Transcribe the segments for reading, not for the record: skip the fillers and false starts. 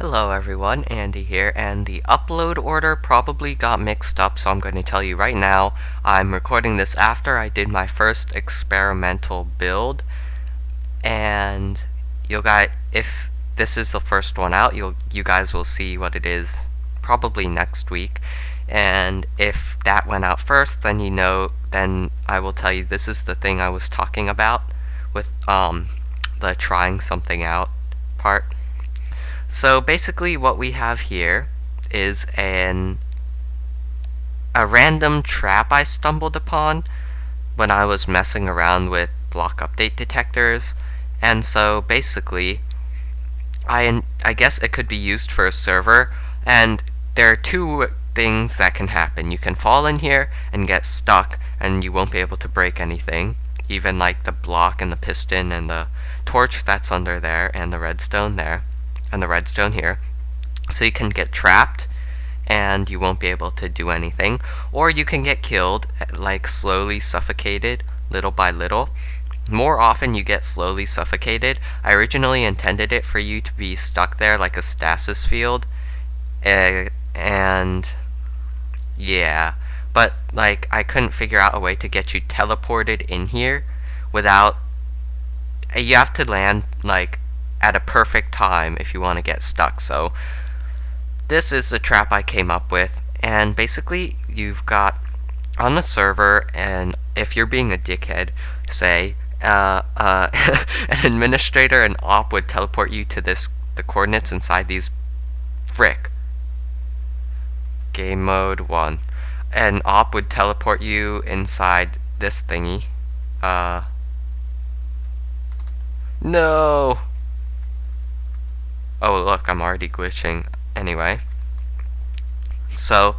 Hello everyone, Andy here, and the upload order probably got mixed up, so I'm going to tell you right now. I'm recording this after I did my first experimental build, and if this is the first one out, you guys will see what it is probably next week. And if that went out first, then I will tell you this is the thing I was talking about with the trying something out part. So basically what we have here is a random trap I stumbled upon when I was messing around with block update detectors, and so basically I guess it could be used for a server, and there are two things that can happen. You can fall in here and get stuck and you won't be able to break anything, even like the block and the piston and the torch that's under there and the redstone there and the redstone here. So you can get trapped and you won't be able to do anything, or you can get killed, like slowly suffocated little by little. More often you get slowly suffocated. I originally intended it for you to be stuck there like a stasis field, and yeah, but like I couldn't figure out a way to get you teleported in here without, you have to land like at a perfect time if you want to get stuck. So this is the trap I came up with, and basically you've got on the server, and if you're being a dickhead, say an administrator and op would teleport you to the coordinates inside these game mode 1. An op would teleport you inside this thingy. No! Oh look, I'm already glitching. Anyway, so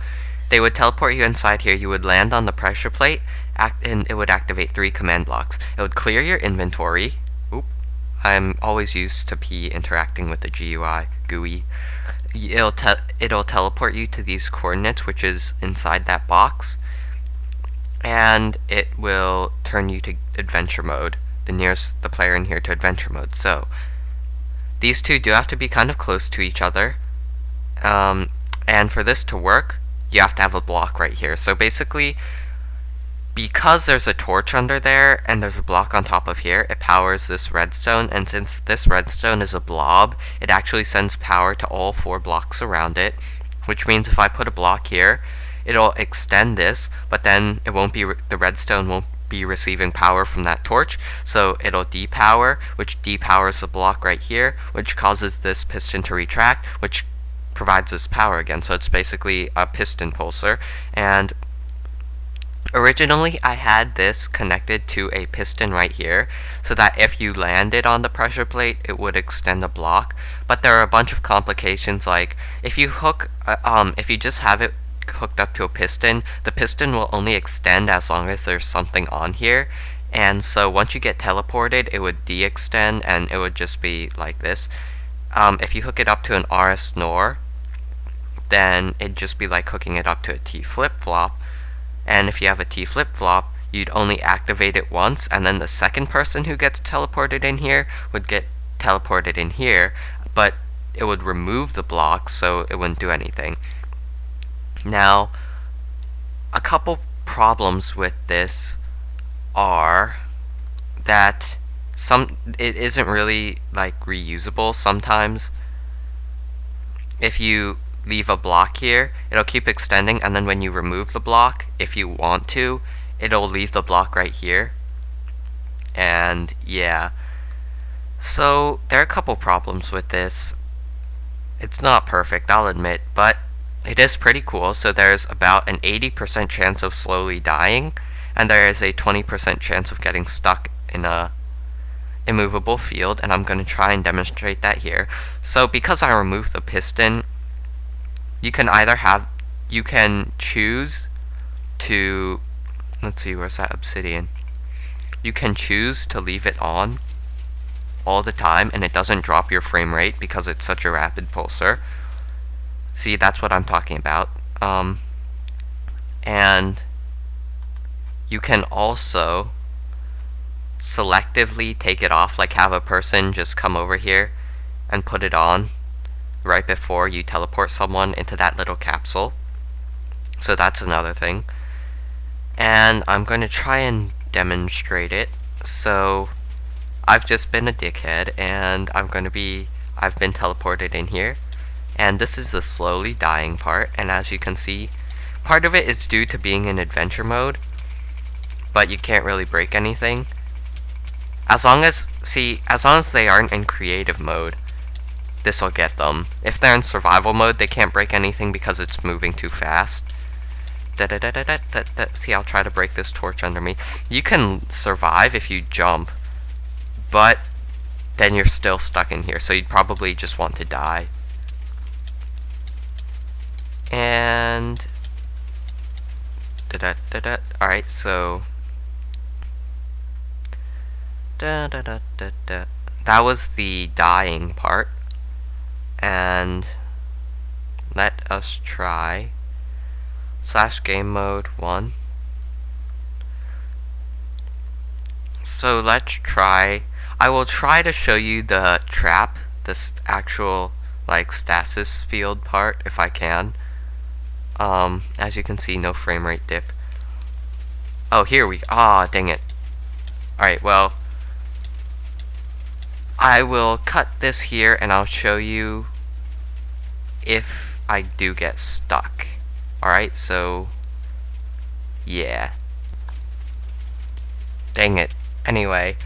they would teleport you inside here. You would land on the pressure plate, and it would activate 3 command blocks. It would clear your inventory. Oop, I'm always used to P interacting with the GUI. It'll teleport you to these coordinates, which is inside that box, and it will turn you to adventure mode. The player in here to adventure mode. So these two do have to be kind of close to each other, and for this to work, you have to have a block right here. So basically, because there's a torch under there and there's a block on top of here, it powers this redstone, and since this redstone is a blob, it actually sends power to all 4 blocks around it, which means if I put a block here, it'll extend this, but then the redstone won't be receiving power from that torch, so it'll depower, which depowers the block right here, which causes this piston to retract, which provides this power again. So it's basically a piston pulsar, and originally I had this connected to a piston right here, so that if you landed on the pressure plate, it would extend the block. But there are a bunch of complications, like if you just have it hooked up to a piston, the piston will only extend as long as there's something on here, and so once you get teleported, it would de-extend and it would just be like this. If you hook it up to an RS NOR, then it'd just be like hooking it up to a T flip-flop, and if you have a T flip-flop, you'd only activate it once, and then the second person who gets teleported in here would get teleported in here, but it would remove the block, so it wouldn't do anything. Now, a couple problems with this are that it isn't really like reusable. Sometimes if you leave a block here, it'll keep extending, and then when you remove the block, if you want to, it'll leave the block right here. And yeah, so there are a couple problems with this. It's not perfect, I'll admit, but it is pretty cool. So there's about an 80% chance of slowly dying, and there is a 20% chance of getting stuck in a immovable field, and I'm going to try and demonstrate that here. So because I removed the piston, you can choose to, let's see, where's that obsidian? You can choose to leave it on all the time and it doesn't drop your frame rate because it's such a rapid pulsar. See, that's what I'm talking about. And you can also selectively take it off, like have a person just come over here and put it on right before you teleport someone into that little capsule. So that's another thing. And I'm going to try and demonstrate it. So I've just been a dickhead, and I've been teleported in here. And this is the slowly dying part, and as you can see, part of it is due to being in adventure mode, but you can't really break anything. As long as they aren't in creative mode, this will get them. If they're in survival mode, they can't break anything because it's moving too fast. See, I'll try to break this torch under me. You can survive if you jump, but then you're still stuck in here, so you'd probably just want to die. And alright, so that was the dying part. And let us try /game mode 1. So let's try. I will try to show you the trap, this actual like stasis field part if I can. As you can see, no frame rate dip. Oh, here we dang it. Alright, well, I will cut this here and I'll show you if I do get stuck. Alright, so yeah. Dang it. Anyway,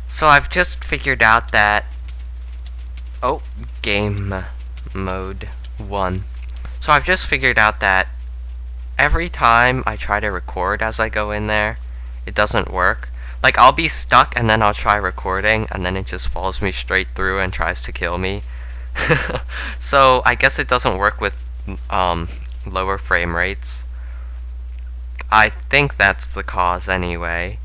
so I've just figured out that game mode 1. So I've just figured out that every time I try to record as I go in there, it doesn't work. Like, I'll be stuck and then I'll try recording and then it just follows me straight through and tries to kill me. So I guess it doesn't work with lower frame rates. I think that's the cause anyway,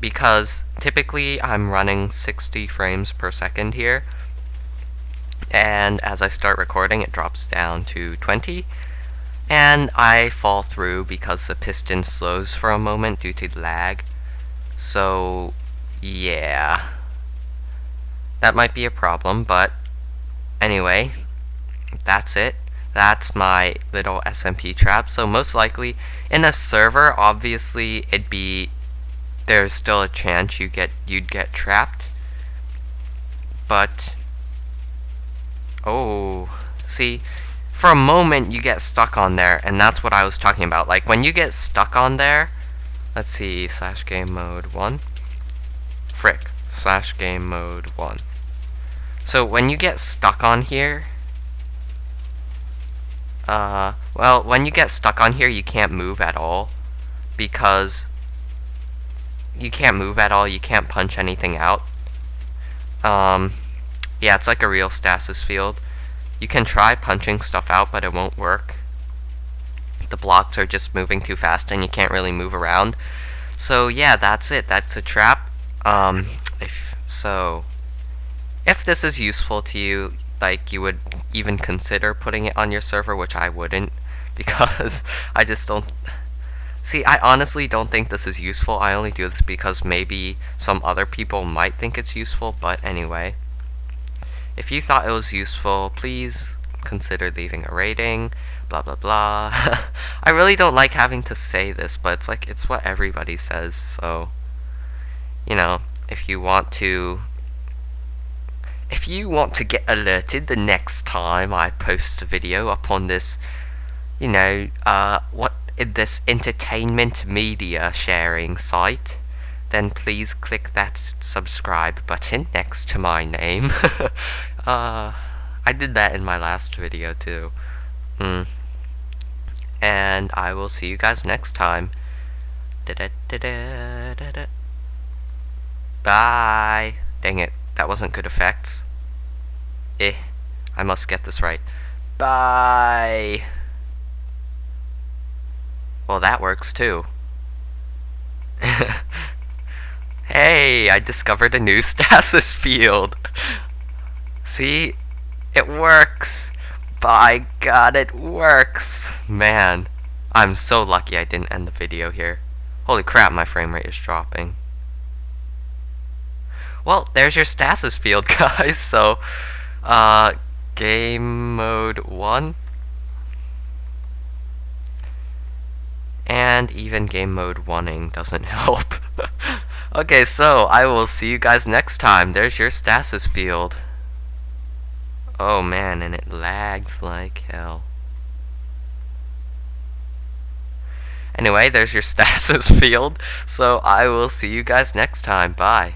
because typically I'm running 60 frames per second here, and as I start recording it drops down to 20, and I fall through because the piston slows for a moment due to lag. So yeah, that might be a problem, but anyway, that's it. That's my little SMP trap. So most likely in a server, obviously there's still a chance you'd get trapped. But see, for a moment you get stuck on there, and that's what I was talking about. Like when you get stuck on there, let's see, /game mode 1. Frick, /game mode 1. So when you get stuck on here, when you get stuck on here, you can't move at all, because you can't punch anything out. Yeah, it's like a real stasis field. You can try punching stuff out, but it won't work. The blocks are just moving too fast and you can't really move around. So yeah, that's it. That's a trap. If this is useful to you, like, you would even consider putting it on your server, which I wouldn't, because I just don't... See, I honestly don't think this is useful. I only do this because maybe some other people might think it's useful, but anyway. If you thought it was useful, please consider leaving a rating, blah blah blah. I really don't like having to say this, but it's what everybody says, so, you know, if you want to get alerted the next time I post a video up on this, you know, this entertainment media sharing site, then please click that subscribe button next to my name. I did that in my last video too. And I will see you guys next time. Bye. Dang it, that wasn't good effects. I must get this right. Bye. Well, that works too. Hey, I discovered a new stasis field. See? It works. By God, it works. Man, I'm so lucky I didn't end the video here. Holy crap, my frame rate is dropping. Well, there's your stasis field, guys. So, game mode 1, and even game mode 1ing doesn't help. Okay, so I will see you guys next time. There's your stasis field. Oh man, and it lags like hell. Anyway, there's your stasis field, so I will see you guys next time. Bye.